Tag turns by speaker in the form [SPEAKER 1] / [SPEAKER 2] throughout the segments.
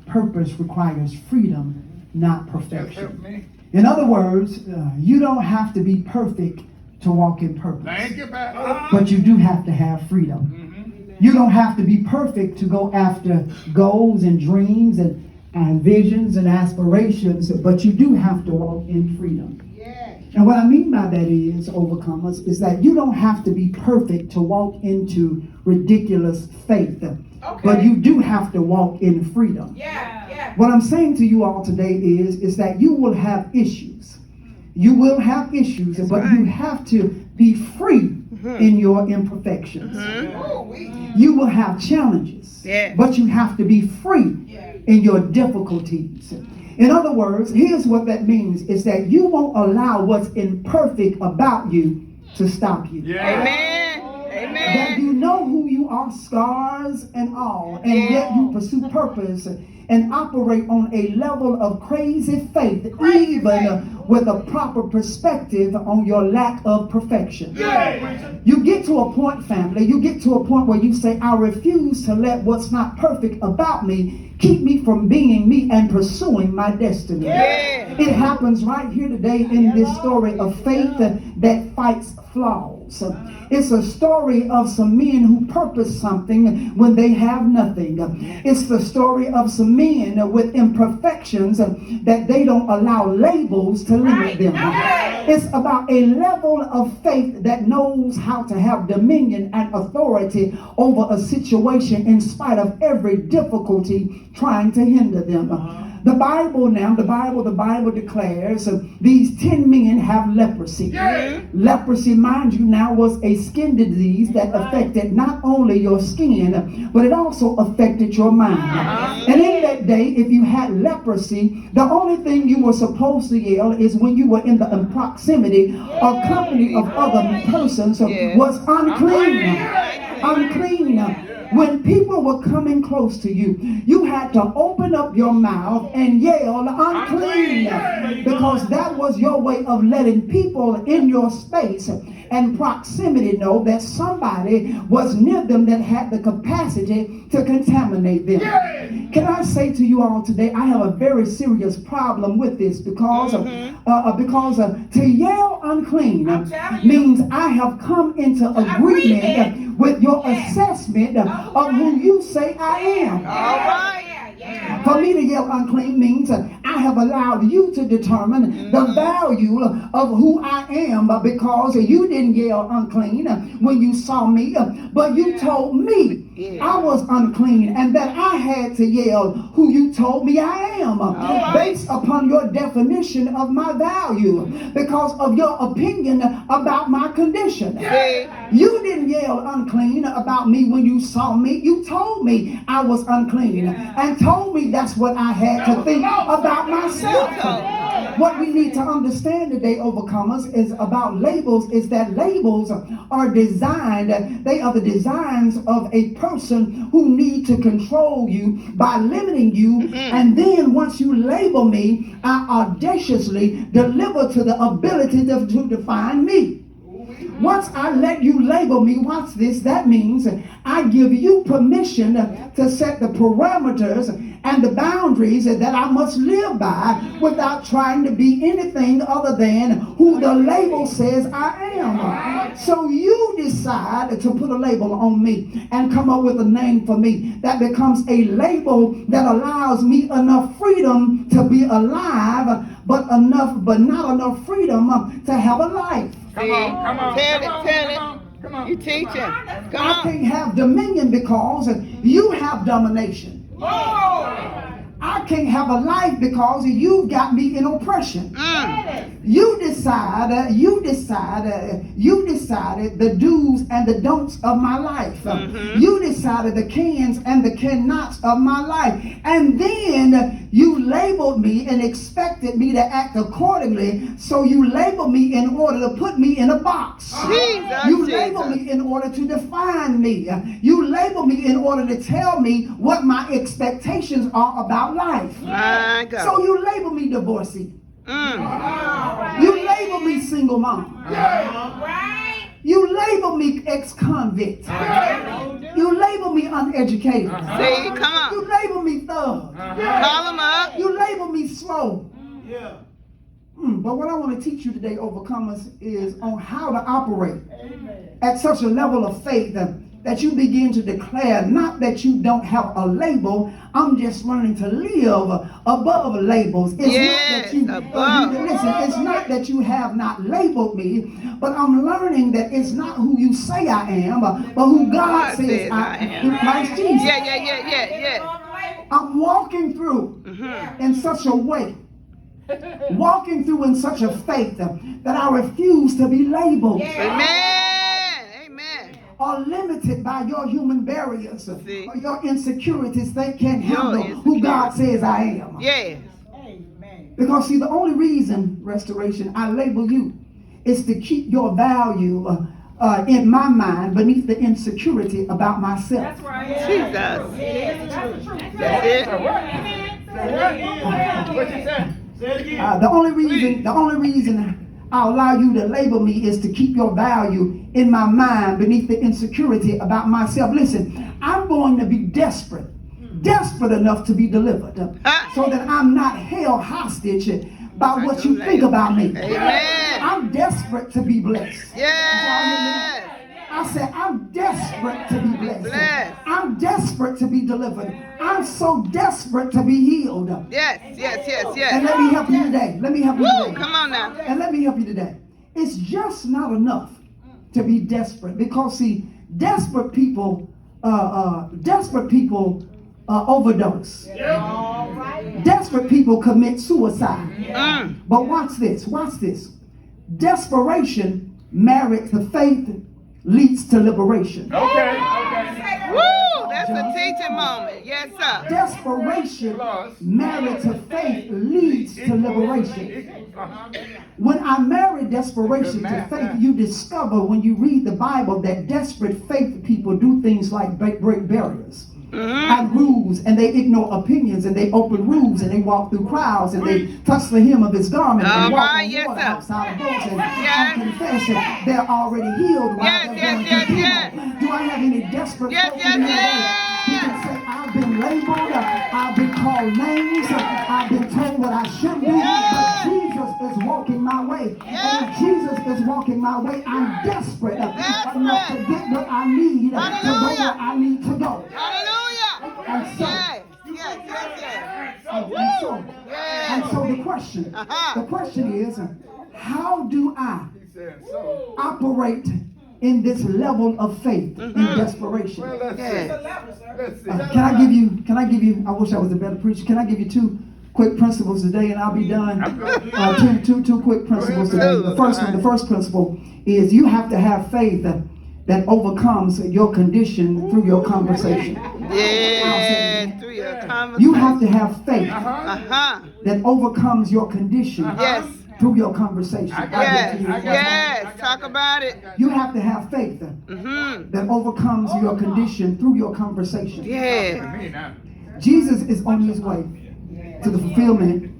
[SPEAKER 1] purpose requires freedom, not perfection. In other words, you don't have to be perfect to walk in purpose.
[SPEAKER 2] Thank you, Pastor.
[SPEAKER 1] But you do have to have freedom. You don't have to be perfect to go after goals and dreams and visions and aspirations, but you do have to walk in freedom. And what I mean by that is, overcomers, is that you don't have to be perfect to walk into ridiculous faith. But you do have to walk in freedom. What I'm saying to you all today is that you will have issues. You will have issues, but you have to be free in your imperfections. You will have challenges, but you have to be free in your difficulties. In other words, here's what that means, is that you won't allow what's imperfect about you to stop you.
[SPEAKER 3] Amen. Amen.
[SPEAKER 1] That you know who you are, scars and all, and yet you pursue purpose and operate on a level of crazy faith, even with a proper perspective on your lack of perfection. You get to a point, family, you get to a point where you say, I refuse to let what's not perfect about me keep me from being me and pursuing my destiny. It happens right here today in this story of faith that fights flaws. It's a story of some men who purpose something when they have nothing. It's the story of some men with imperfections that they don't allow labels to limit them. It's about a level of faith that knows how to have dominion and authority over a situation in spite of every difficulty trying to hinder them. The Bible declares these 10 men have leprosy. Leprosy, mind you, now was a skin disease that affected not only your skin, but it also affected your mind. And in that day, if you had leprosy, the only thing you were supposed to yell is when you were in the proximity or company of other persons was unclean. Unclean. When people were coming close to you, you had to open up your mouth and yell unclean, because that was your way of letting people in your space and proximity know that somebody was near them that had the capacity to contaminate them. Can I say to you all today, I have a very serious problem with this, because to yell unclean means I have come into agreement with your assessment of who you say I am.
[SPEAKER 3] All right.
[SPEAKER 1] For me to yell unclean means I have allowed you to determine the value of who I am, because you didn't yell unclean when you saw me, but you told me I was unclean and that I had to yell who you told me I am, based upon your definition of my value, because of your opinion about my condition. You didn't yell unclean about me when you saw me. You told me I was unclean and told me that's what I had to think about myself. What we need to understand today, overcomers, is about labels, is that labels are designed, they are the designs of a person who need to control you by limiting you, and then once you label me, I audaciously deliver to the ability to define me. Once I let you label me, watch this, that means I give you permission to set the parameters and the boundaries that I must live by without trying to be anything other than who the label says I am. So you decide to put a label on me and come up with a name for me that becomes a label that allows me enough freedom to be alive, but not enough freedom to have a life.
[SPEAKER 3] Come on. Tell it. Come on. You teaching. Come on.
[SPEAKER 1] I can't have dominion because you have domination. I can't have a life because you got me in oppression. You decided the do's and the don'ts of my life. You decided the cans and the cannots of my life. And then you labeled me and expected me to act accordingly. So you labeled me in order to put me in a box. You labeled me in order to define me. You labeled me in order to tell me what my expectations are about life. So you label me divorcee. You label me single mom. You label me ex-convict. You label me uneducated.
[SPEAKER 3] Come on.
[SPEAKER 1] You label me thug.
[SPEAKER 3] Call them up.
[SPEAKER 1] You label me slow.
[SPEAKER 2] Yeah.
[SPEAKER 1] But what I want to teach you today, overcomers, is on how to operate at such a level of faith that you begin to declare not that you don't have a label. I'm just learning to live above labels. It's not that you listen. It's not that you have not labeled me, but I'm learning that it's not who you say I am, but who God says I am in Christ Jesus.
[SPEAKER 3] Yeah.
[SPEAKER 1] I'm walking through in such a way. Walking through in such a faith that I refuse to be labeled.
[SPEAKER 3] Amen.
[SPEAKER 1] Or limited by your human barriers or your insecurities. They can't handle who God says I am.
[SPEAKER 3] Yes.
[SPEAKER 1] Because see, the only reason, restoration, I label you is to keep your value in my mind beneath the insecurity about myself.
[SPEAKER 4] That's right.
[SPEAKER 3] Jesus.
[SPEAKER 4] That's it.
[SPEAKER 2] What you say? Say it again.
[SPEAKER 1] The only reason I allow you to label me is to keep your value in my mind beneath the insecurity about myself. Listen, I'm going to be desperate enough to be delivered, so that I'm not held hostage by what you think about me.
[SPEAKER 3] Amen.
[SPEAKER 1] I'm desperate to be blessed.
[SPEAKER 3] Yes.
[SPEAKER 1] I said, I'm desperate to be blessed. I'm desperate to be delivered. I'm so desperate to be healed.
[SPEAKER 3] Yes.
[SPEAKER 1] And let me help you today.
[SPEAKER 3] Come on now.
[SPEAKER 1] And let me help you today. It's just not enough to be desperate, because see, desperate people overdose. Desperate people commit suicide. But watch this. Desperation married to faith leads to liberation.
[SPEAKER 2] Okay.
[SPEAKER 3] Woo! That's a teaching moment. Yes, sir.
[SPEAKER 1] Desperation married to faith leads to liberation. When I marry desperation to faith, you discover when you read the Bible that desperate faith people do things like break barriers and rules, and they ignore opinions, and they open rooms, and they walk through crowds, and they touch the hem of his garment, and walk on water outside of boats, and confess that they're already healed while they're going through chemo. Do I have any desperate folk in here today? You can say, I've been labeled, I've been called names, I've been told what I shouldn't do, but Jesus is walking my way. And if Jesus is walking my way, I'm desperate enough to get what I need to go where I need to go.
[SPEAKER 3] Hallelujah.
[SPEAKER 1] And so, and so the question is, how do I operate in this level of faith in desperation?
[SPEAKER 2] Well, let's see.
[SPEAKER 1] Can I give you, I wish I was a better preacher. Can I give you two quick principles today, and I'll be done? Two quick principles today. The first principle is you have to have faith that overcomes your condition through your conversation.
[SPEAKER 3] Yeah, through your conversation.
[SPEAKER 1] You have to have faith that overcomes your condition through your conversation.
[SPEAKER 3] Yes, talk about it.
[SPEAKER 1] You have to have faith that overcomes your condition through your conversation.
[SPEAKER 3] Yeah.
[SPEAKER 1] Jesus is on his way to the fulfillment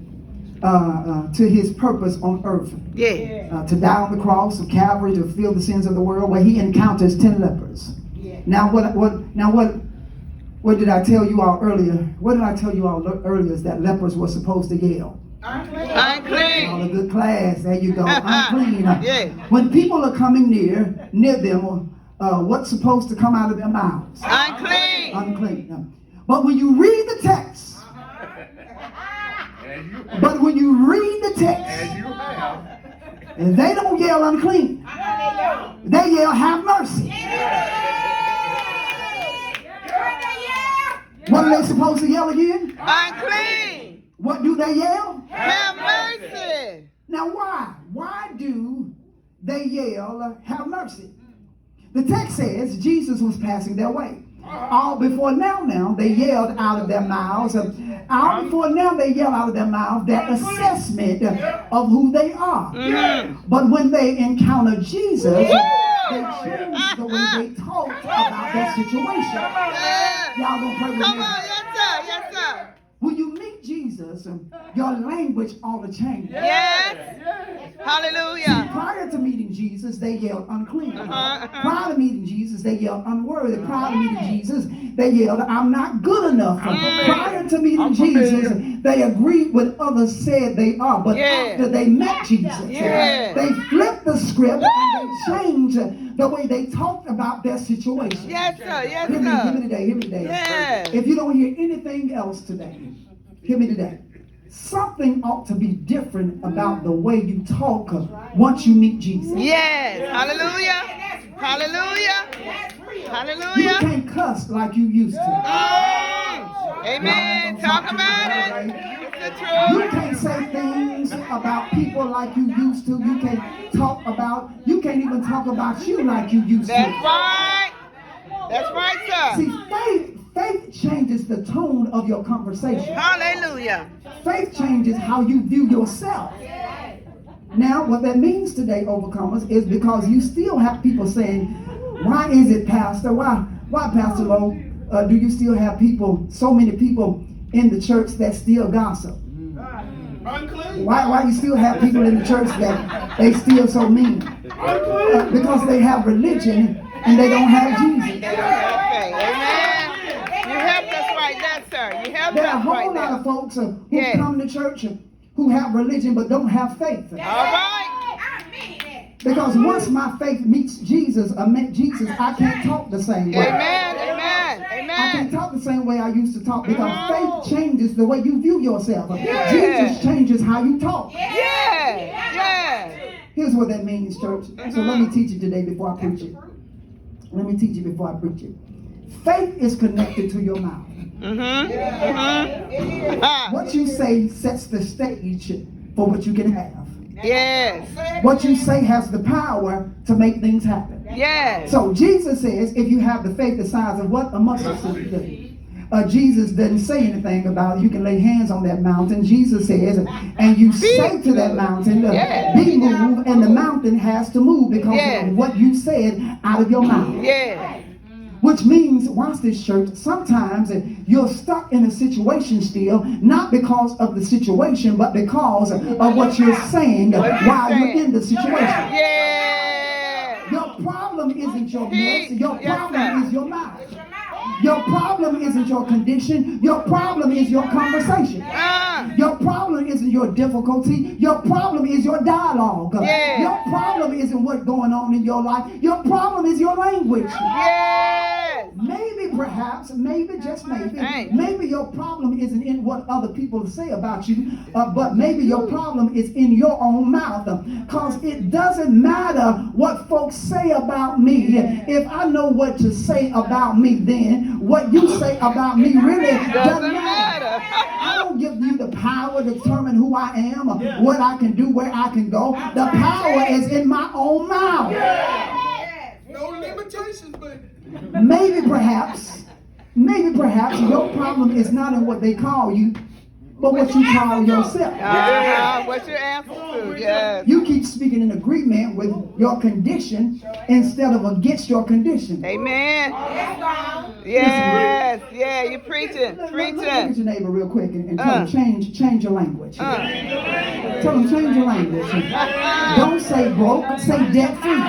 [SPEAKER 1] to his purpose on earth. To die on the cross of Calvary to fulfill the sins of the world, where he encounters 10 lepers. Now what did I tell you all earlier? What did I tell you all earlier is that lepers were supposed to yell.
[SPEAKER 3] Unclean.
[SPEAKER 1] All a good class. There you go. Unclean. When people are coming near them, what's supposed to come out of their mouths? Unclean. But when you read the text, and they don't yell unclean. They yell, have mercy. What are they supposed to yell again?
[SPEAKER 3] Unclean.
[SPEAKER 1] What do they yell?
[SPEAKER 3] Have mercy.
[SPEAKER 1] Now why? Why do they yell, have mercy? The text says Jesus was passing their way. All before now, they yelled out of their mouths. All before now, they yell out of their mouth their assessment of who they are. But when they encounter Jesus, they change the way they talk about their situation. Y'all gonna pray with me?
[SPEAKER 3] Come on, yes sir.
[SPEAKER 1] When you meet Jesus, Jesus, your language ought to change.
[SPEAKER 3] Yes. Hallelujah.
[SPEAKER 1] Prior to meeting Jesus, they yelled unclean. Prior to meeting Jesus, they yelled unworthy. Prior to meeting Jesus, they yelled, I'm not good enough. Prior to meeting Jesus, they agreed with others said they are. But after they met Jesus, they flipped the script and they changed the way they talked about their situation.
[SPEAKER 3] Yes, sir. Yes,
[SPEAKER 1] Hear me
[SPEAKER 3] sir.
[SPEAKER 1] today. Hear me today.
[SPEAKER 3] Yes.
[SPEAKER 1] If you don't hear anything else today, hear me today. Something ought to be different about the way you talk once you meet Jesus.
[SPEAKER 3] Yes. Hallelujah. Hallelujah.
[SPEAKER 1] You
[SPEAKER 3] Hallelujah.
[SPEAKER 1] can't cuss like you used to.
[SPEAKER 3] Amen. Talk about it. It's the
[SPEAKER 1] You
[SPEAKER 3] truth.
[SPEAKER 1] can't say things about people like you used to. You can't even talk about you like you used
[SPEAKER 3] That's
[SPEAKER 1] to.
[SPEAKER 3] right. That's right,
[SPEAKER 1] See,
[SPEAKER 3] sir.
[SPEAKER 1] faith changes the tone of your conversation.
[SPEAKER 3] Hallelujah.
[SPEAKER 1] Faith changes how you view yourself. Now, what that means today, overcomers, is because you still have people saying, why is it, Pastor? Why Pastor Lowe, do you still have people, so many people in the church that still gossip? Why you still have people in the church that they still so mean? Because they have religion and they don't have Jesus.
[SPEAKER 3] Okay. Amen. You helped us right there, sir. You helped
[SPEAKER 1] There are a
[SPEAKER 3] us
[SPEAKER 1] whole
[SPEAKER 3] right
[SPEAKER 1] lot of
[SPEAKER 3] there.
[SPEAKER 1] folks who come to church who have religion but don't have faith.
[SPEAKER 3] All right.
[SPEAKER 1] Because once my faith meets Jesus, I can't talk the same way.
[SPEAKER 3] Amen. Amen.
[SPEAKER 1] I can't
[SPEAKER 3] Amen.
[SPEAKER 1] talk the same way I used to talk because faith changes the way you view yourself.
[SPEAKER 3] Yeah.
[SPEAKER 1] Jesus changes how you talk.
[SPEAKER 3] Yes. Yes.
[SPEAKER 1] Here's what that means, church. So let me teach you today before I preach it. Let me teach you before I preach it. Faith is connected to your mouth. What you say sets the stage for what you can have.
[SPEAKER 3] Yes.
[SPEAKER 1] What you say has the power to make things happen.
[SPEAKER 3] Yes.
[SPEAKER 1] So Jesus says, if you have the faith the size of what? A mustard seed. Jesus didn't say anything about you can lay hands on that mountain. Jesus says, and you say to that mountain, be moved, and the mountain has to move because of what you said out of your mouth.
[SPEAKER 3] Yes.
[SPEAKER 1] Which means, watch this, church, sometimes you're stuck in a situation still, not because of the situation, but because of what you're saying while you're in the situation.
[SPEAKER 3] Yes.
[SPEAKER 1] Your problem isn't your mess. Your problem is your mouth. Your problem isn't your condition. Your problem is your conversation. Your problem isn't your difficulty. Your problem is your dialogue. Your problem isn't what's going on in your life. Your problem is your language.
[SPEAKER 3] Yes.
[SPEAKER 1] Maybe, perhaps, maybe, just maybe your problem isn't in what other people say about you, but maybe your problem is in your own mouth. Because it doesn't matter what folks say about me. If I know what to say about me, then what you say about me really doesn't matter. I don't give you the power to determine who I am, what I can do, where I can go. The power is in my own mouth.
[SPEAKER 2] No limitations, baby.
[SPEAKER 1] Maybe perhaps your problem is not in what they call you, but what you call yourself.
[SPEAKER 3] What's your answer to? Yes.
[SPEAKER 1] You keep speaking in agreement with your condition instead of against your condition.
[SPEAKER 3] Amen. Yes. Yeah, you're preaching.
[SPEAKER 1] Look at
[SPEAKER 3] Preaching.
[SPEAKER 1] your neighbor real quick and tell them change your language. Tell them change your language. Don't say broke, say debt free.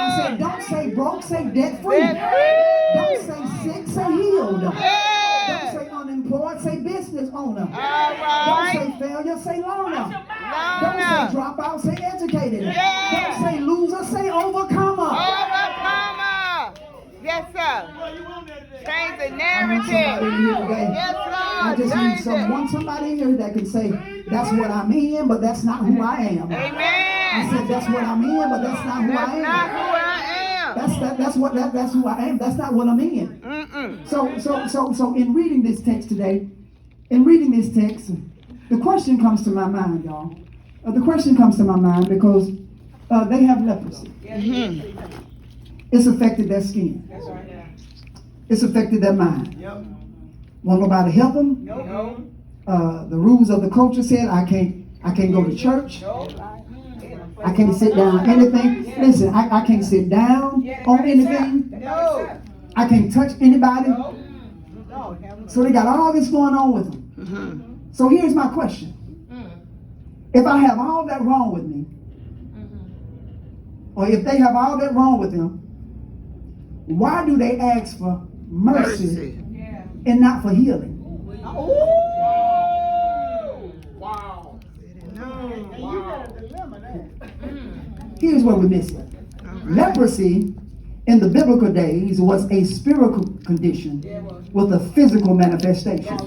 [SPEAKER 1] I said don't say broke, say debt free. Don't say sick, say healed. Don't say unemployed, say business owner. Don't say failure, say learner. Don't say dropout, say educated. Don't say loser, say overcomer.
[SPEAKER 3] Overcomer. Yes, sir. Change the narrative. Yes,
[SPEAKER 1] I
[SPEAKER 3] Lord.
[SPEAKER 1] just need
[SPEAKER 3] Change it.
[SPEAKER 1] somebody in here that can say, that's what I'm in, but that's not who I am. I
[SPEAKER 3] Amen.
[SPEAKER 1] said, that's what I'm in, but that's not who I
[SPEAKER 3] That's not
[SPEAKER 1] am.
[SPEAKER 3] who I am.
[SPEAKER 1] That's who I am. That's not what I'm in. So in reading this text today, the question comes to my mind, y'all. The question comes to my mind because they have leprosy. It's affected their skin. It's affected their mind. Won't nobody help them? The rules of the culture said I can't go to church. I can't sit down anything. Listen, I can't sit down on anything. I can't touch anybody. So they got all this going on with them. So here's my question. If I have all that wrong with me, or if they have all that wrong with them, why do they ask for mercy and not for healing?
[SPEAKER 2] Wow.
[SPEAKER 1] Here's what we miss it. Leprosy in the biblical days was a spiritual condition with a physical manifestation.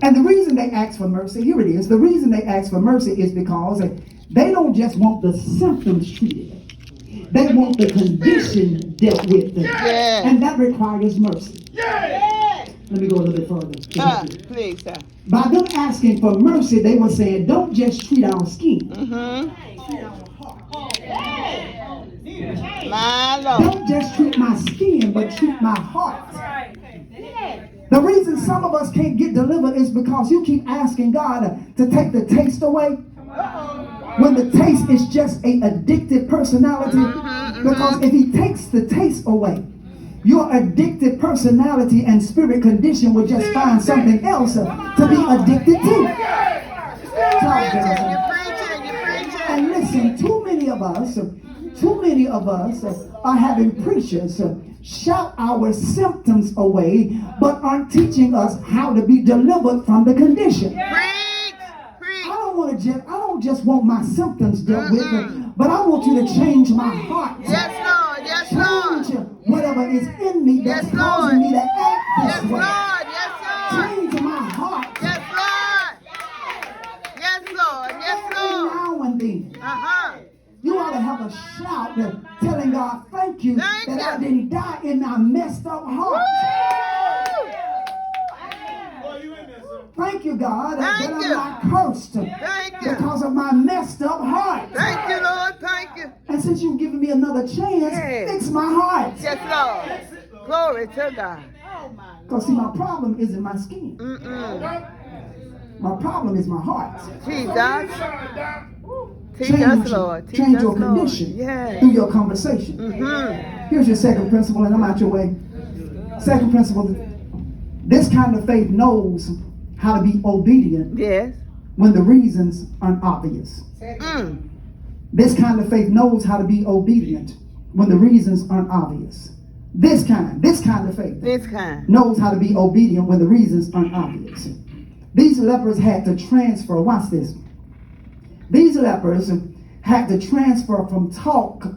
[SPEAKER 1] And the reason they ask for mercy, here it is, the reason they ask for mercy is because they don't just want the symptoms treated. They want the condition dealt with. And that requires mercy. Let me go a little bit further.
[SPEAKER 3] Please, sir.
[SPEAKER 1] By them asking for mercy, they were saying, don't just treat our skin.
[SPEAKER 3] My Lord.
[SPEAKER 1] Don't just treat my skin, but treat my heart. The reason some of us can't get delivered is because you keep asking God to take the taste away. When the taste is just an addicted personality. Because if he takes the taste away, your addicted personality and spirit condition will just find something else to be addicted to.
[SPEAKER 3] You're preaching.
[SPEAKER 1] And listen, too many of us are having preachers shout our symptoms away, but aren't teaching us how to be delivered from the condition. I don't just want my symptoms dealt with, but I want you to change my heart.
[SPEAKER 3] Yes, Lord. Yes, Lord.
[SPEAKER 1] Change whatever is in me that's causing me to act this way.
[SPEAKER 3] Yes, Lord.
[SPEAKER 1] Change my heart.
[SPEAKER 3] Yes, Lord. Yes, Lord. Yes, Lord.
[SPEAKER 1] Now and then. You ought to have a shout telling God, thank you that I didn't die in my messed up heart. Thank you, God, that I'm not cursed because of my messed up heart.
[SPEAKER 3] Thank you, Lord. Thank you.
[SPEAKER 1] And since you've given me another chance, fix my heart.
[SPEAKER 3] Yes, Lord. Glory to God.
[SPEAKER 1] Because see, my problem isn't my skin. My problem is my heart.
[SPEAKER 3] Jesus. Teach us, Lord. Teach
[SPEAKER 1] Change
[SPEAKER 3] us,
[SPEAKER 1] your
[SPEAKER 3] Lord.
[SPEAKER 1] condition
[SPEAKER 3] Yes.
[SPEAKER 1] through your conversation. Here's your second principle, and I'm out your way. Second principle, this kind of faith knows how to be obedient when the reasons aren't obvious. This kind of faith knows how to be obedient when the reasons aren't obvious. This kind of faith knows how to be obedient when the reasons aren't obvious. These lepers had to transfer, watch this. These lepers had to transfer from talk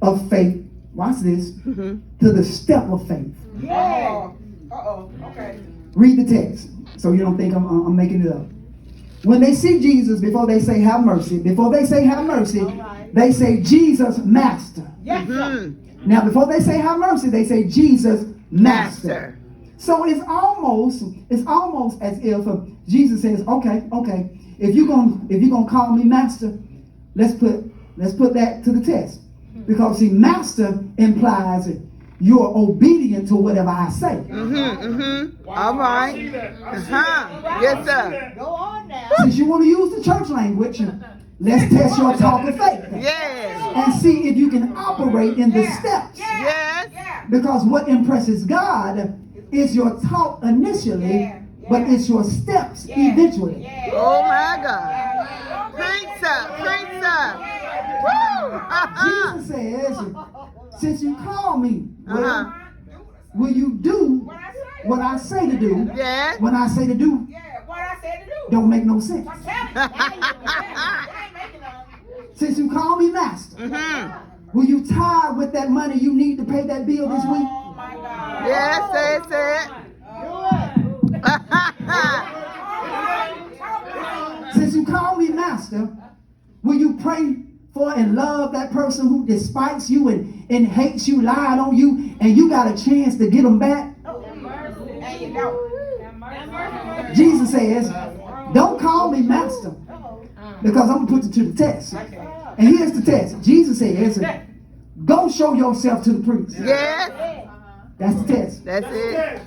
[SPEAKER 1] of faith, watch this, to the step of faith.
[SPEAKER 2] Okay.
[SPEAKER 1] Read the text so you don't think I'm making it up. When they see Jesus, before they say have mercy, they say Jesus Master. Now before they say have mercy, they say Jesus Master. So it's almost as if Jesus says, okay, if you're gonna call me Master, let's put that to the test. Because see, Master implies you're obedient to whatever I say.
[SPEAKER 3] All right. Yes, sir.
[SPEAKER 4] Go on now.
[SPEAKER 1] Since you want to use the church language, let's test your talk of faith.
[SPEAKER 3] Yes.
[SPEAKER 1] And see if you can operate in the steps.
[SPEAKER 3] Yes.
[SPEAKER 1] Because what impresses God is your talk initially, but it's your steps eventually.
[SPEAKER 3] Oh my God. Preach, sir. Woo.
[SPEAKER 1] Jesus says, since you call me, will you do what I say to do?
[SPEAKER 3] Yes.
[SPEAKER 1] When I say to do,
[SPEAKER 2] What I said to do.
[SPEAKER 1] don't make no sense. Since you call me Master, will you tithe with that money you need to pay that bill this week?
[SPEAKER 2] Oh my God.
[SPEAKER 3] Yes, say it.
[SPEAKER 1] Since you call me Master, will you pray for and love that person who despites you and hates you, lied on you, and you got a chance to get them back?
[SPEAKER 2] There you go.
[SPEAKER 1] Jesus says, don't call me Master, because I'm going to put you to the test. And here's the test. Jesus says, go show yourself to the priest.
[SPEAKER 3] Yes.
[SPEAKER 1] That's the test.
[SPEAKER 3] That's it.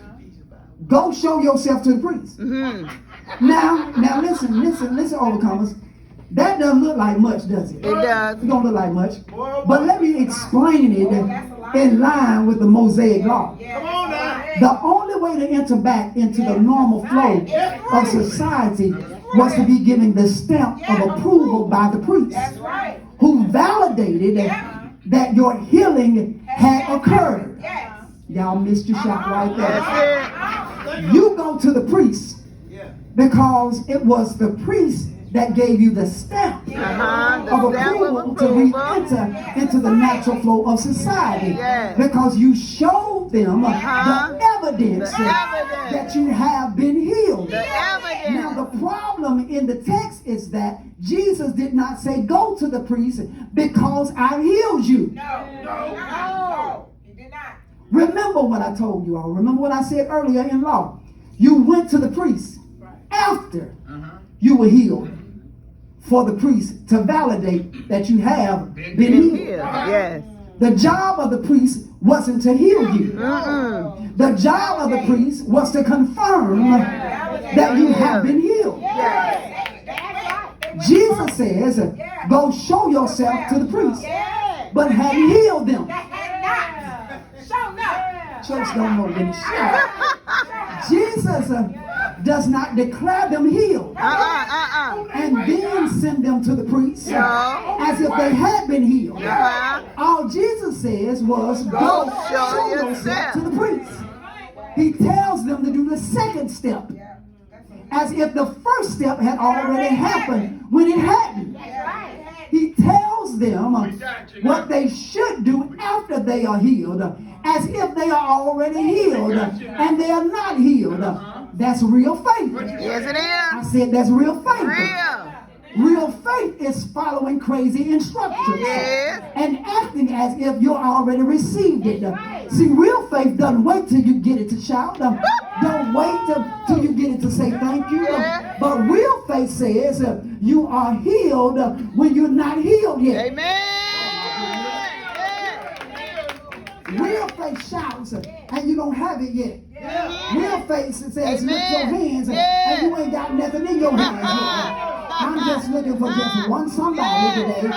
[SPEAKER 1] Go show yourself to the priest. Now listen, overcomers. That doesn't look like much, does it?
[SPEAKER 3] It does.
[SPEAKER 1] It don't look like much. But let me explain it in line with the Mosaic law.
[SPEAKER 2] Come on now.
[SPEAKER 1] The only only way to enter back into the normal flow of society was to be given the stamp of approval by the priest,
[SPEAKER 2] That's right.
[SPEAKER 1] who validated that your healing had occurred.
[SPEAKER 2] Yes.
[SPEAKER 1] Y'all missed your shot right there.
[SPEAKER 3] That's it.
[SPEAKER 1] You go to the priest because it was the priest that gave you the stamp
[SPEAKER 3] The
[SPEAKER 1] of
[SPEAKER 3] stamp
[SPEAKER 1] approval
[SPEAKER 3] of
[SPEAKER 1] to
[SPEAKER 3] approval.
[SPEAKER 1] re-enter into the natural flow of society.
[SPEAKER 3] Yes.
[SPEAKER 1] Because you showed them the evidence
[SPEAKER 3] The evidence.
[SPEAKER 1] that you have been healed.
[SPEAKER 3] The
[SPEAKER 1] Now
[SPEAKER 3] evidence.
[SPEAKER 1] the problem in the text is that Jesus did not say go to the priest because I healed you.
[SPEAKER 2] No. He did not.
[SPEAKER 1] Remember what I told you all. Remember what I said earlier in law. You went to the priest after you were healed for the priest to validate that you have been healed.
[SPEAKER 3] Yes.
[SPEAKER 1] The job of the priest wasn't to heal you. The job of the priest was to confirm that you have been healed. Jesus says, go show yourself to the priest, but had healed them. Church don't know when to shout. Jesus does not declare them healed and then send them to the priest as if they had been healed. All Jesus says was, go show yourself to the priest. He tells them to do the second step as if the first step had already happened when it hadn't. He tells them what they should do after they are healed, as if they are already healed and they are not healed. That's real faith.
[SPEAKER 3] Yes, it
[SPEAKER 1] I
[SPEAKER 3] is.
[SPEAKER 1] said that's real faith.
[SPEAKER 3] Real.
[SPEAKER 1] Real faith is following crazy instructions and acting as if you already received it. See, real faith doesn't wait till you get it to shout. Don't wait till you get it to say thank you. But real faith says you are healed when you're not healed yet.
[SPEAKER 3] Amen.
[SPEAKER 1] Real faith shouts and you don't have it yet. Real faith says lift your hands and you ain't got nothing in your hands yet. I'm just looking for just one somebody today.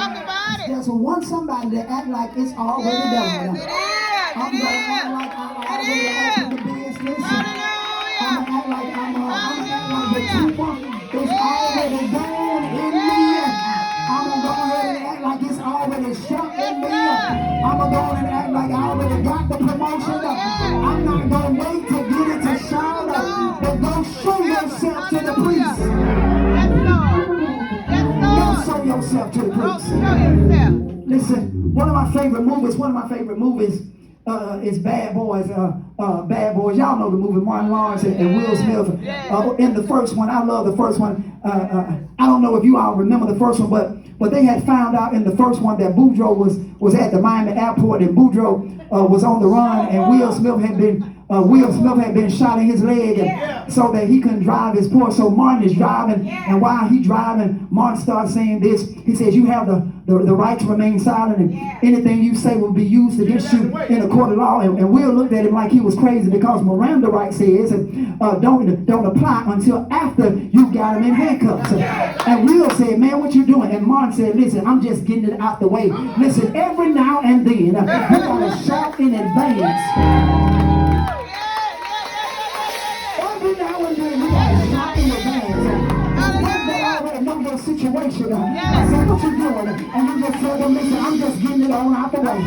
[SPEAKER 1] Just one somebody to act like it's already done. I'm gonna act like I already opened the business. I'm gonna act like the tuber is already gone in me. I'm gonna go ahead and act like it's already shut in me. I'm gonna go ahead and act like I already got the promotion. I'm not gonna wait to get it to shout, but go show yourself to the priest. Go show yourself to the priest. Listen, one of my favorite movies is Bad Boys. Bad Boys. Y'all know the movie, Martin Lawrence and Will Smith. In the first one, I love the first one. I don't know if you all remember the first one, but they had found out in the first one that Boudreaux was at the Miami airport, and Boudreaux was on the run, and Will Smith had been shot in his leg, and so that he couldn't drive his Porsche. So Martin is driving, and while he's driving, Martin starts saying this. He says, "You have the right to remain silent, and anything you say will be used against you in a court of law." And Will looked at him like he was crazy, because Miranda rights says don't apply until after you got him in handcuffs. And Will said, "Man, what you doing?" And Martin said, "Listen, I'm just getting it out the way. Listen, every now and then you gotta shout in advance." Every now and then we gotta shout in advance. They already know your situation. I said, "What you doing?" And you just tell them, "Listen, I'm just getting it on out the way. I'm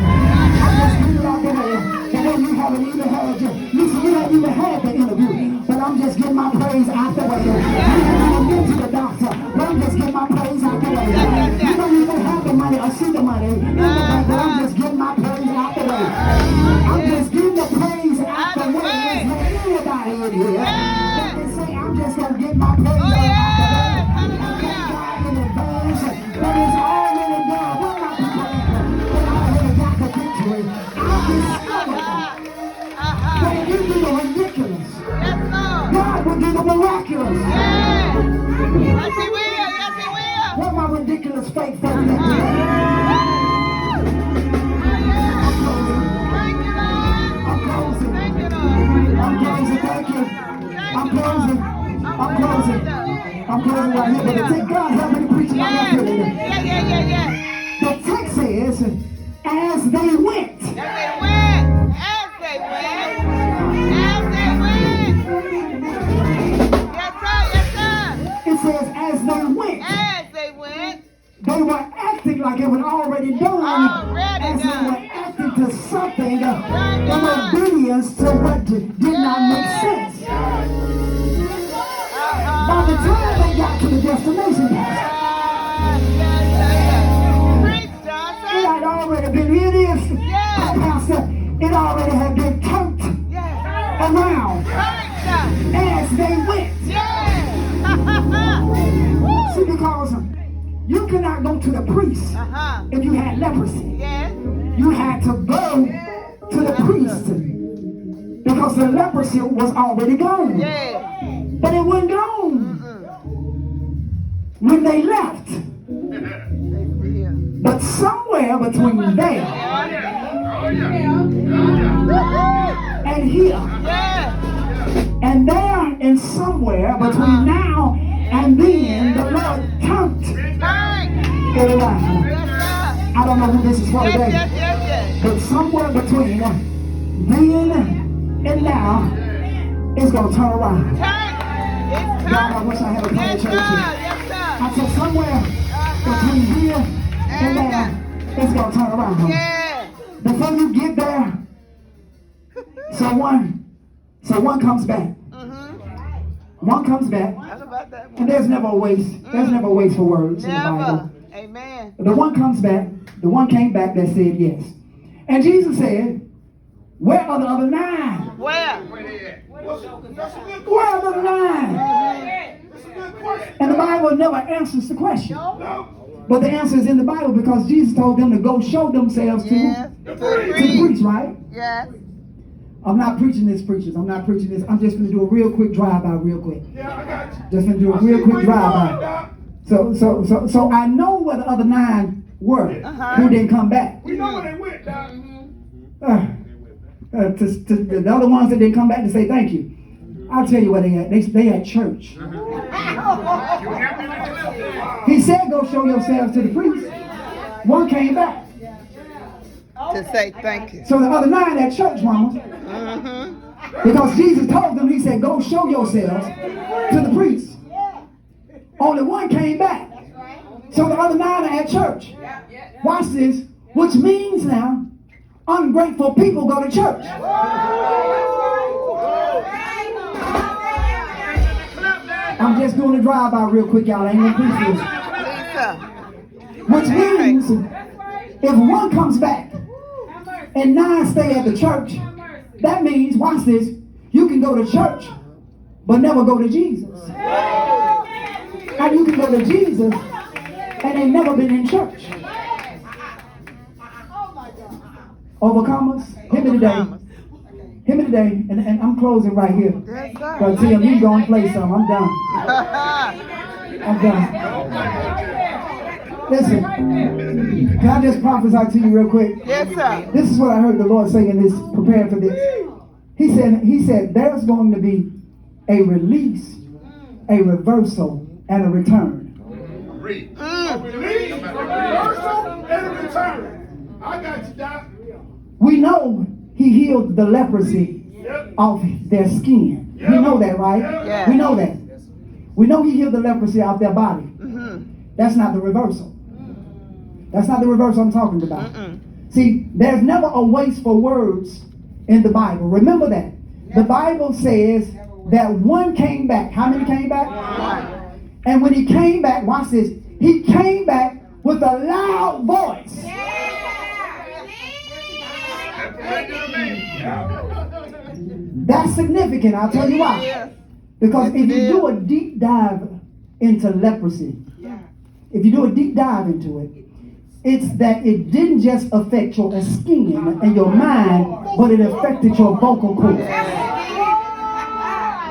[SPEAKER 1] just getting it out the way." And then you haven't even had you haven't even had the interview, but I'm just getting my praise out the way. You haven't even been to the doctor, but I'm just getting my praise out the way. You don't even have the money or see the money in the bank, but I'm just getting my praise out the way. I'm just getting the praise out the way. There's no anybody in here that can say, "I'm just gonna get my praise out the way." But it's already done. We're not prepared, but I already got the victory. I discovered that if you do the ridiculous, God will do the miraculous.
[SPEAKER 3] Yes, he will. Yes, he will.
[SPEAKER 1] What my ridiculous faith for me? I'm closing.
[SPEAKER 3] Thank you, Lord.
[SPEAKER 1] I'm closing. Thank you. I'm closing. I'm closing. I'm closing right here. But take God help me to preach my message.
[SPEAKER 3] Yeah.
[SPEAKER 1] The text says, as they went.
[SPEAKER 3] As they went.
[SPEAKER 1] it was already done
[SPEAKER 3] Already
[SPEAKER 1] as they
[SPEAKER 3] done.
[SPEAKER 1] were acting to something in
[SPEAKER 3] done.
[SPEAKER 1] obedience to what did not make sense. By the time they got to the destination,
[SPEAKER 3] Preach,
[SPEAKER 1] it
[SPEAKER 3] Johnson.
[SPEAKER 1] had already been, it is, Pastor, it already had been turned around as they went. See, because you cannot go to the priest if you had leprosy. You had to go to the priest because the leprosy was already gone. But it wasn't gone when they left. But somewhere between there and here, and there and somewhere between now and then, the Lord turned it around. I don't know who this is for today, but somewhere between then and now, it's going to turn around. God, I wish I had a prayer church here. I said somewhere between here and there, it's going to turn around. Before you get there, so one comes back. One comes back, and there's never a waste. There's never a waste for words in the Bible.
[SPEAKER 3] Amen.
[SPEAKER 1] The one comes back. The one came back that said yes. And Jesus said, "Where are the other 9?
[SPEAKER 3] Where?
[SPEAKER 1] Where are the other 9?" And the Bible never answers the question. But the answer is in the Bible because Jesus told them to go show themselves to the priest, right?
[SPEAKER 3] Yes.
[SPEAKER 1] I'm not preaching this, preachers. I'm not preaching this. I'm just going to do a real quick drive-by real quick. Just going to do a real quick drive-by. So I know where the other 9 were who didn't come back.
[SPEAKER 2] We know where they went, Doc.
[SPEAKER 1] To the other ones that didn't come back to say thank you. I'll tell you where they at. They at church. He said, go show yourselves to the priest. One came back.
[SPEAKER 3] To say thank you.
[SPEAKER 1] So the other 9 at church, mama. Because Jesus told them, he said, go show yourselves to the priest. Only one came back. So the other 9 are at church. Watch this. Which means now, ungrateful people go to church. I'm just doing a drive-by real quick, y'all. I ain't gonna preach this. Which means, if one comes back and 9 stay at the church, that means, watch this, you can go to church, but never go to Jesus. And you can go to Jesus and ain't never been in church. Overcomers, hear me today. Hear me today, and I'm closing right here. But Tim, you go and play some. I'm done. I'm done. Listen, can I just prophesy to you real quick?
[SPEAKER 3] Yes, sir.
[SPEAKER 1] This is what I heard the Lord say in this, preparing for this. He said, there's going to be a release, a reversal, and a return.
[SPEAKER 2] A release, a reversal, and a return. I got you, Doc.
[SPEAKER 1] We know he healed the leprosy off their skin. We know that, right?
[SPEAKER 3] Yeah.
[SPEAKER 1] We know that. We know he healed the leprosy off their body. That's not the reversal. That's not the reversal I'm talking about. See, there's never a waste for words in the Bible. Remember that. The Bible says that one came back. How many came back? And when he came back, watch this, he came back with a loud voice. That's significant. I'll tell you why. Because if you do a deep dive into leprosy, if you do a deep dive into it, it's that it didn't just affect your skin and your mind, but it affected your vocal cords.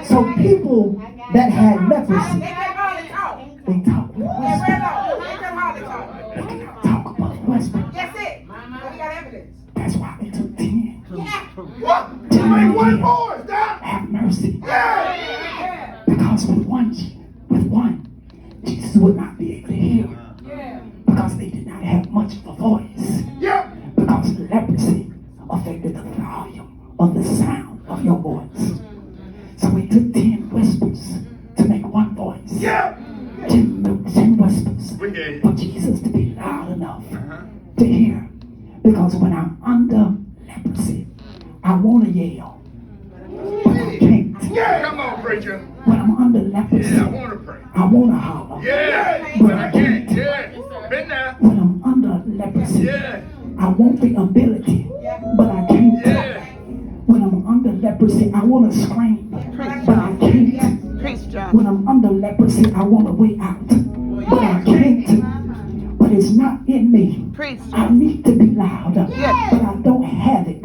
[SPEAKER 1] So people that had leprosy, they talk with whisper. They cannot talk about whisper.
[SPEAKER 2] That's it. We got evidence.
[SPEAKER 1] That's why they took 10.
[SPEAKER 2] What? To make one voice, Doc.
[SPEAKER 1] Have mercy. Because with one, Jesus would not be able to hear. Because they did not have much of a voice. Because leprosy affected the volume of the sound of your voice. So we took 10 whispers to make one voice. 10 whispers
[SPEAKER 2] We hear you.
[SPEAKER 1] for Jesus to be loud enough to hear. Because when I'm under leprosy, I want to yell, but I can't.
[SPEAKER 2] Yeah, come on, preacher.
[SPEAKER 1] When I'm under leprosy,
[SPEAKER 2] Yeah, I want to pray.
[SPEAKER 1] I want to holler,
[SPEAKER 2] Yeah,
[SPEAKER 1] but
[SPEAKER 2] but
[SPEAKER 1] I
[SPEAKER 2] I can't.
[SPEAKER 1] can't.
[SPEAKER 2] Yeah, been there.
[SPEAKER 1] When I'm under leprosy,
[SPEAKER 2] Yeah,
[SPEAKER 1] I want the ability, but I can't.
[SPEAKER 2] yeah.
[SPEAKER 1] When I'm under leprosy, I want to scream, but I can't.
[SPEAKER 3] Preach, John.
[SPEAKER 1] When I'm under leprosy, I want a way out, but I can't. But it's not in me.
[SPEAKER 3] Preach.
[SPEAKER 1] I need to be loud, but I don't have it.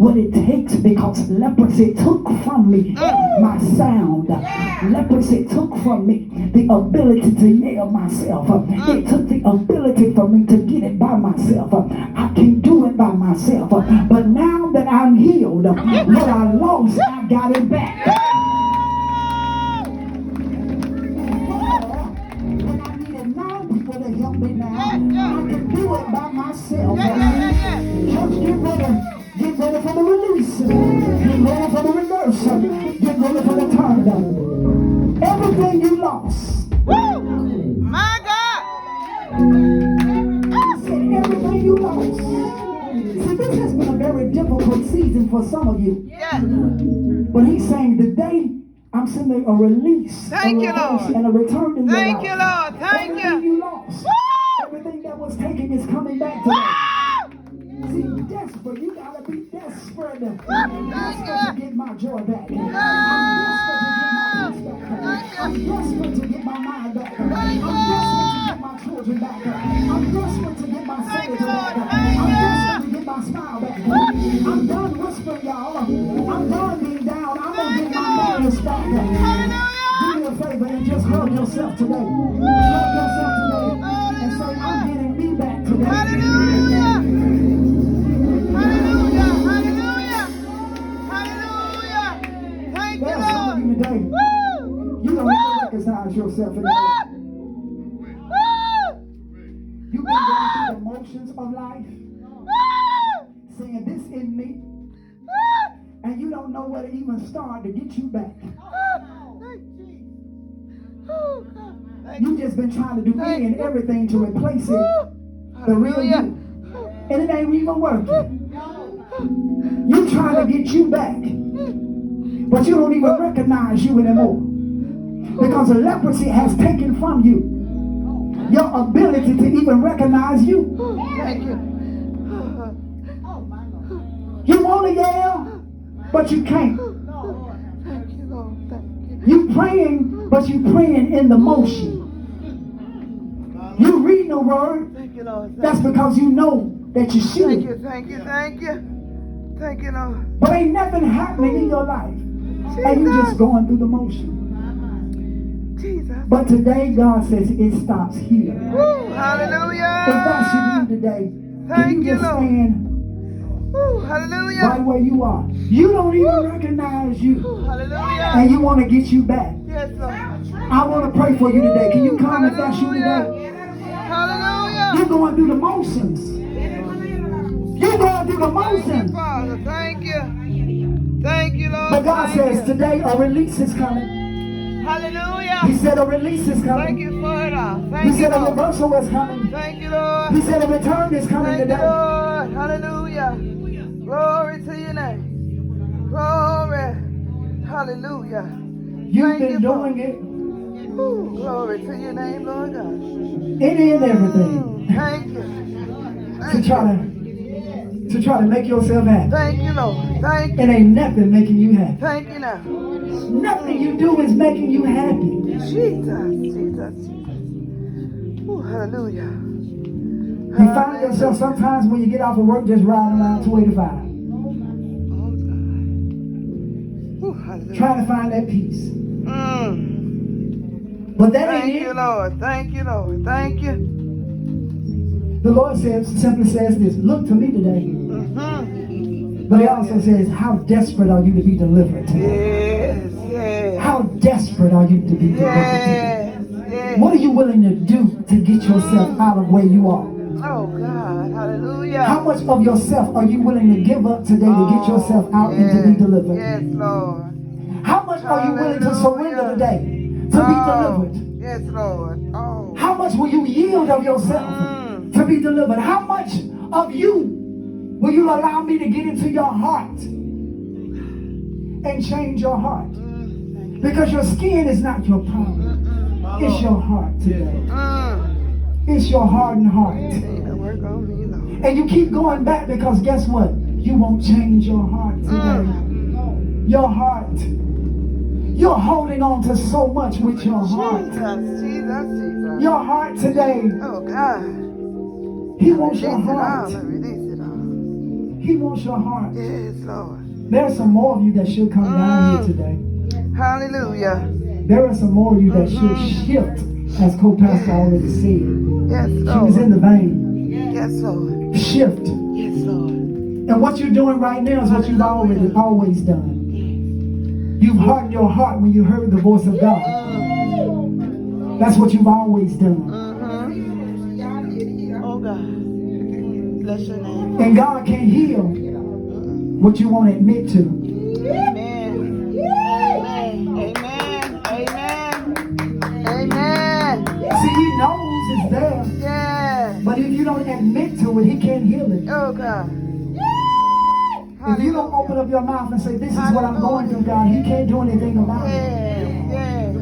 [SPEAKER 1] What it takes, because leprosy took from me my sound. Leprosy took from me the ability to yell myself. It took the ability for me to get it by myself. I can do it by myself. But now that I'm healed, what I lost, I got it back. And I needed 9 people to help me now. I can do it by myself. Just get ready for the release. Get ready for the reverse. Get ready for the turn. Everything you lost.
[SPEAKER 3] Woo! My God.
[SPEAKER 1] I said everything you lost. See, this has been a very difficult season for some of you.
[SPEAKER 3] Yes.
[SPEAKER 1] But he's saying today, I'm sending a release,
[SPEAKER 3] Thank
[SPEAKER 1] a
[SPEAKER 3] you,
[SPEAKER 1] reverse,
[SPEAKER 3] Lord.
[SPEAKER 1] and a return in your
[SPEAKER 3] Thank
[SPEAKER 1] life.
[SPEAKER 3] you, Lord. Thank
[SPEAKER 1] Everything
[SPEAKER 3] you.
[SPEAKER 1] you lost, everything that was taken is coming back today. See, desperate, you gotta be desperate. I'm desperate to get my joy back. I'm desperate to get my peace back. I'm desperate to get my mind back. I'm desperate to get my children back. I'm desperate to get my sanity back. I'm desperate to get my smile back. I'm done whispering, y'all. I'm done being down. I'm gonna get my manners back. Do me a favor and just hug yourself today. Hug yourself today and say, I'm getting me back today.
[SPEAKER 3] Hallelujah. Hallelujah. Hallelujah. Hallelujah. Thank you,
[SPEAKER 1] There's some of
[SPEAKER 3] Lord.
[SPEAKER 1] you today.
[SPEAKER 3] Woo!
[SPEAKER 1] You don't even recognize yourself in that.
[SPEAKER 3] Woo!
[SPEAKER 1] You've been going through the motions of life,
[SPEAKER 3] Woo!
[SPEAKER 1] saying this in me,
[SPEAKER 3] Woo!
[SPEAKER 1] and you don't know where to even start to get you back.
[SPEAKER 3] Oh, God. Thank
[SPEAKER 1] You've just been trying to do any and everything to replace it, the real you, and it ain't even working. You trying to get you back, but you don't even recognize you anymore, because the leprosy has taken from you your ability to even recognize you.
[SPEAKER 3] Thank you.
[SPEAKER 1] You want to yell, but you can't.
[SPEAKER 3] Thank you, Lord. Thank you.
[SPEAKER 1] You praying, but you praying in the motion. You reading the word,
[SPEAKER 3] Thank you, Lord.
[SPEAKER 1] that's because you know that you
[SPEAKER 3] Thank
[SPEAKER 1] should.
[SPEAKER 3] you. Thank you. Thank you. Thank you, Lord.
[SPEAKER 1] But ain't nothing happening in your life, and you just going through the motion.
[SPEAKER 3] Jesus.
[SPEAKER 1] But today, God says it stops here.
[SPEAKER 3] Woo! Hallelujah.
[SPEAKER 1] If that's you today, can
[SPEAKER 3] Thank
[SPEAKER 1] you
[SPEAKER 3] you,
[SPEAKER 1] just
[SPEAKER 3] Lord.
[SPEAKER 1] stand
[SPEAKER 3] Woo! Hallelujah.
[SPEAKER 1] right where you are? You don't even recognize you,
[SPEAKER 3] Hallelujah.
[SPEAKER 1] and you want to get you back.
[SPEAKER 3] Yes, Lord.
[SPEAKER 1] I want to pray for you today. Can you come if that's you today?
[SPEAKER 3] Hallelujah.
[SPEAKER 1] You're going through the motions. You're going through the
[SPEAKER 3] Thank you,
[SPEAKER 1] motions.
[SPEAKER 3] Father. Thank you. Thank you, Lord.
[SPEAKER 1] But God
[SPEAKER 3] Thank
[SPEAKER 1] says
[SPEAKER 3] you.
[SPEAKER 1] today a release is coming.
[SPEAKER 3] Hallelujah.
[SPEAKER 1] He said a release is
[SPEAKER 3] Thank
[SPEAKER 1] coming.
[SPEAKER 3] you for it all.
[SPEAKER 1] He
[SPEAKER 3] Thank you,
[SPEAKER 1] said a
[SPEAKER 3] Lord.
[SPEAKER 1] reversal is coming.
[SPEAKER 3] Thank you, Lord.
[SPEAKER 1] He said a return is coming
[SPEAKER 3] Thank you,
[SPEAKER 1] today.
[SPEAKER 3] Lord. Hallelujah. Glory to your name. Glory. Hallelujah.
[SPEAKER 1] You've
[SPEAKER 3] Thank
[SPEAKER 1] been
[SPEAKER 3] you,
[SPEAKER 1] doing
[SPEAKER 3] Father.
[SPEAKER 1] it,
[SPEAKER 3] Ooh, glory to your name, Lord God.
[SPEAKER 1] any and everything,
[SPEAKER 3] Thank you.
[SPEAKER 1] to try to make yourself happy.
[SPEAKER 3] Thank you, Lord. Thank you.
[SPEAKER 1] It ain't nothing making you happy.
[SPEAKER 3] Thank you now.
[SPEAKER 1] Nothing you do is making you happy.
[SPEAKER 3] Jesus. Ooh, hallelujah.
[SPEAKER 1] You find yourself sometimes when you get off of work just riding around 285,
[SPEAKER 3] Ooh, hallelujah.
[SPEAKER 1] trying to find that peace.
[SPEAKER 3] Mm.
[SPEAKER 1] But that
[SPEAKER 3] Thank
[SPEAKER 1] ain't
[SPEAKER 3] you,
[SPEAKER 1] it.
[SPEAKER 3] Lord. Thank you, Lord. Thank you.
[SPEAKER 1] The Lord simply says this, look to me today.
[SPEAKER 3] Mm-hmm.
[SPEAKER 1] But he also says, how desperate are you to be delivered today?
[SPEAKER 3] Yes.
[SPEAKER 1] How desperate are you to be delivered today?
[SPEAKER 3] Yes.
[SPEAKER 1] What are you willing to do to get yourself out of where you are?
[SPEAKER 3] Oh, God. Hallelujah.
[SPEAKER 1] How much of yourself are you willing to give up today to get yourself out and to be delivered?
[SPEAKER 3] Yes, Lord.
[SPEAKER 1] How much are you willing to surrender today to be delivered?
[SPEAKER 3] Yes, Lord. Oh.
[SPEAKER 1] How much will you yield of yourself to be delivered? How much of you will you allow me to get into your heart and change your heart? Because your skin is not your problem. It's your heart today. It's your hardened heart. And you keep going back because guess what? You won't change your heart today. Your heart. You're holding on to so much with your heart.
[SPEAKER 3] Jesus.
[SPEAKER 1] Your heart today.
[SPEAKER 3] Oh, God.
[SPEAKER 1] He wants your
[SPEAKER 3] Release it
[SPEAKER 1] heart.
[SPEAKER 3] all. Release it all.
[SPEAKER 1] He wants your heart.
[SPEAKER 3] Yes, Lord.
[SPEAKER 1] There are some more of you that should come down here today.
[SPEAKER 3] Hallelujah.
[SPEAKER 1] There are some more of you that should shift, as co-pastor already said.
[SPEAKER 3] Yes,
[SPEAKER 1] She
[SPEAKER 3] Lord.
[SPEAKER 1] was in the vein.
[SPEAKER 3] Yes, Lord.
[SPEAKER 1] Shift.
[SPEAKER 3] Yes, Lord.
[SPEAKER 1] And what you're doing right now is what you've always done. You've hardened your heart when you heard the voice of God. That's what you've always done.
[SPEAKER 3] Oh, God. Bless your name.
[SPEAKER 1] And God can heal what you won't admit to.
[SPEAKER 3] Amen. Amen. Amen. Amen.
[SPEAKER 1] See, He knows it's there.
[SPEAKER 3] Yes.
[SPEAKER 1] But if you don't admit to it, He can't heal it.
[SPEAKER 3] Oh, God.
[SPEAKER 1] If you don't open up your mouth and say, this is what I'm going through, God, He can't do anything about it.
[SPEAKER 3] Yes.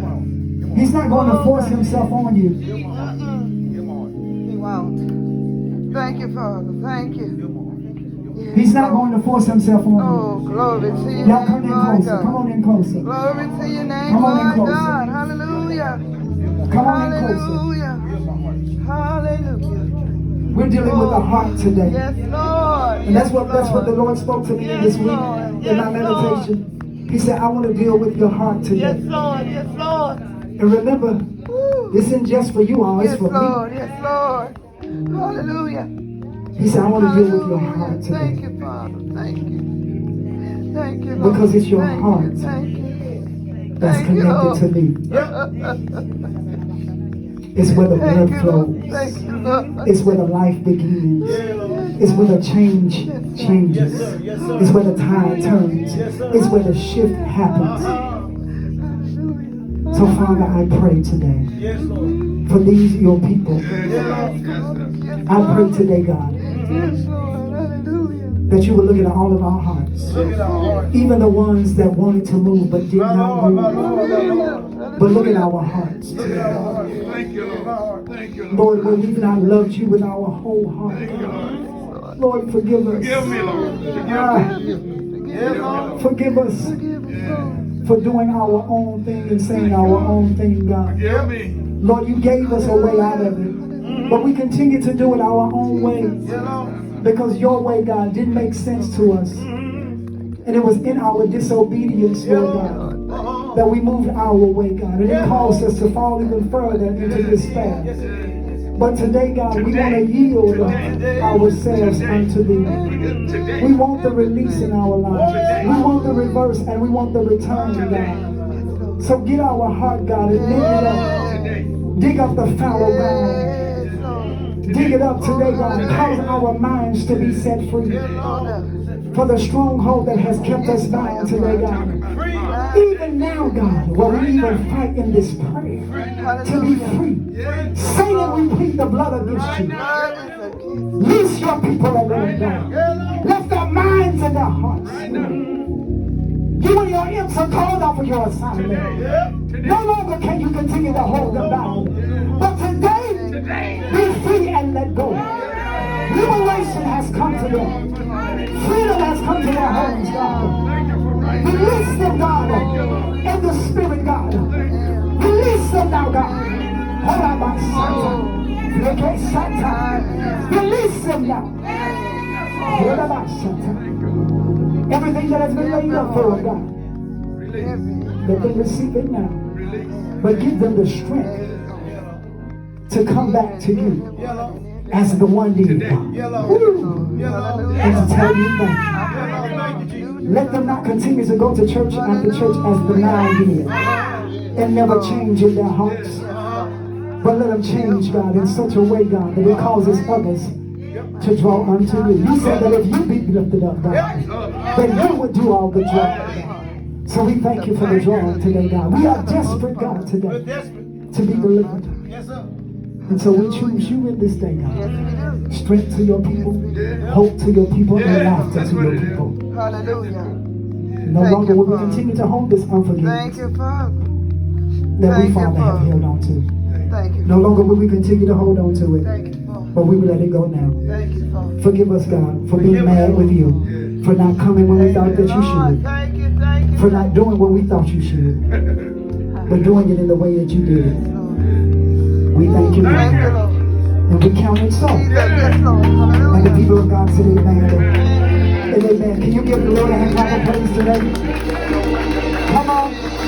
[SPEAKER 1] He's not going to force Himself on you.
[SPEAKER 3] He won't. Thank you, Father. Thank you. Yes,
[SPEAKER 1] He's not
[SPEAKER 3] Lord.
[SPEAKER 1] going to force Himself on you.
[SPEAKER 3] Oh, glory to your
[SPEAKER 1] Y'all come
[SPEAKER 3] name,
[SPEAKER 1] in
[SPEAKER 3] Lord
[SPEAKER 1] closer.
[SPEAKER 3] God.
[SPEAKER 1] Come on in closer.
[SPEAKER 3] Glory to your name,
[SPEAKER 1] Come on in
[SPEAKER 3] Lord
[SPEAKER 1] closer.
[SPEAKER 3] God. Hallelujah.
[SPEAKER 1] Come on in closer.
[SPEAKER 3] Hallelujah. Hallelujah.
[SPEAKER 1] We're dealing with the heart today.
[SPEAKER 3] Yes, Lord.
[SPEAKER 1] And that's what the Lord spoke to me this week in my meditation. He said, I want to deal with your heart today.
[SPEAKER 3] Yes, Lord. Yes, Lord.
[SPEAKER 1] And remember, this isn't just for you all, it's
[SPEAKER 3] Yes,
[SPEAKER 1] for
[SPEAKER 3] Lord.
[SPEAKER 1] me.
[SPEAKER 3] Yes, Lord. Hallelujah.
[SPEAKER 1] He said, I want to deal with your heart
[SPEAKER 3] Thank
[SPEAKER 1] today.
[SPEAKER 3] you, Father. Thank you. Thank you, Lord.
[SPEAKER 1] Because it's your
[SPEAKER 3] Thank
[SPEAKER 1] heart
[SPEAKER 3] you. Thank you.
[SPEAKER 1] that's
[SPEAKER 3] Thank you,
[SPEAKER 1] connected to me. It's where the blood flows.
[SPEAKER 3] Thank you, Lord.
[SPEAKER 1] It's where the life begins. It's where the change changes. It's where the tide turns. It's where the shift happens. So Father, I pray today for these your people. I pray today, God, that you will look at all of our hearts. Even the ones that wanted to move but did not move. But look at our hearts.
[SPEAKER 2] Thank you, Lord. Thank you, Lord.
[SPEAKER 1] Lord, when we've not loved you with our whole heart. Lord, forgive us.
[SPEAKER 2] Forgive me, Lord.
[SPEAKER 1] Forgive us for doing our own thing and saying our own thing, God.
[SPEAKER 2] Forgive me.
[SPEAKER 1] Lord, you gave us a way out of it. But we continue to do it our own way. Because your way, God, didn't make sense to us. And it was in our disobedience, Lord God, that we moved our way, God. And it caused us to fall even further into despair. But today, God, we want to yield ourselves unto thee. We want the release in our lives. We want the reverse and we want the return, God. So get our heart, God, and dig it up. Dig up the fallow ground. Dig it up today, God. Cause our minds to be set free. For the stronghold that has kept us bound today, God. Even now, God, while we even fight in this prayer to be free. Satan, we plead the blood against you. Loose your people and let them go. Let their minds and their hearts. You and your imps are called off of your assignment. No longer can you continue to hold them bound. But today, be free and let go. Liberation has come to them. Freedom has come to their homes, God. Release them, God, in the spirit, God. Release them now, God. Release them now. Everything that has been laid up for them, God. Let them receive it now. But give them the strength to come back to you as the one did, God. And to tell you thank you. Let them not continue to go to church after church as the nine did and never change in their hearts. But let them change, God, in such a way, God, that it causes others to draw unto you. You said that if you be lifted up, God, then you would do all the drawing, God. So we thank you for the drawing today, God. We are desperate, God, today. to be delivered. And so we choose you in this day, God. Strength to your people, hope to your people, and laughter to your people.
[SPEAKER 3] Hallelujah.
[SPEAKER 1] No longer will we continue to hold this
[SPEAKER 3] Thank
[SPEAKER 1] unforgiveness
[SPEAKER 3] you, Father.
[SPEAKER 1] that we,
[SPEAKER 3] Thank you,
[SPEAKER 1] Father, have
[SPEAKER 3] Father.
[SPEAKER 1] held on to.
[SPEAKER 3] Thank you.
[SPEAKER 1] No longer will we continue to hold on to it,
[SPEAKER 3] Thank you, Father.
[SPEAKER 1] but we will let it go now.
[SPEAKER 3] Thank you, Father.
[SPEAKER 1] Forgive us, God, for being mad with you, for not coming when we thought that you
[SPEAKER 3] Lord,
[SPEAKER 1] should,
[SPEAKER 3] thank you, thank you.
[SPEAKER 1] for not doing what we thought you should, but doing it in the way that you did it. We thank you,
[SPEAKER 3] Thank you,
[SPEAKER 1] Lord,
[SPEAKER 3] Lord.
[SPEAKER 1] and we count it so.
[SPEAKER 3] Jesus, yes, Lord.
[SPEAKER 1] And the
[SPEAKER 3] Hallelujah.
[SPEAKER 1] people of God said amen. And amen. Can you give the Lord a hand clap of praise today? Come on.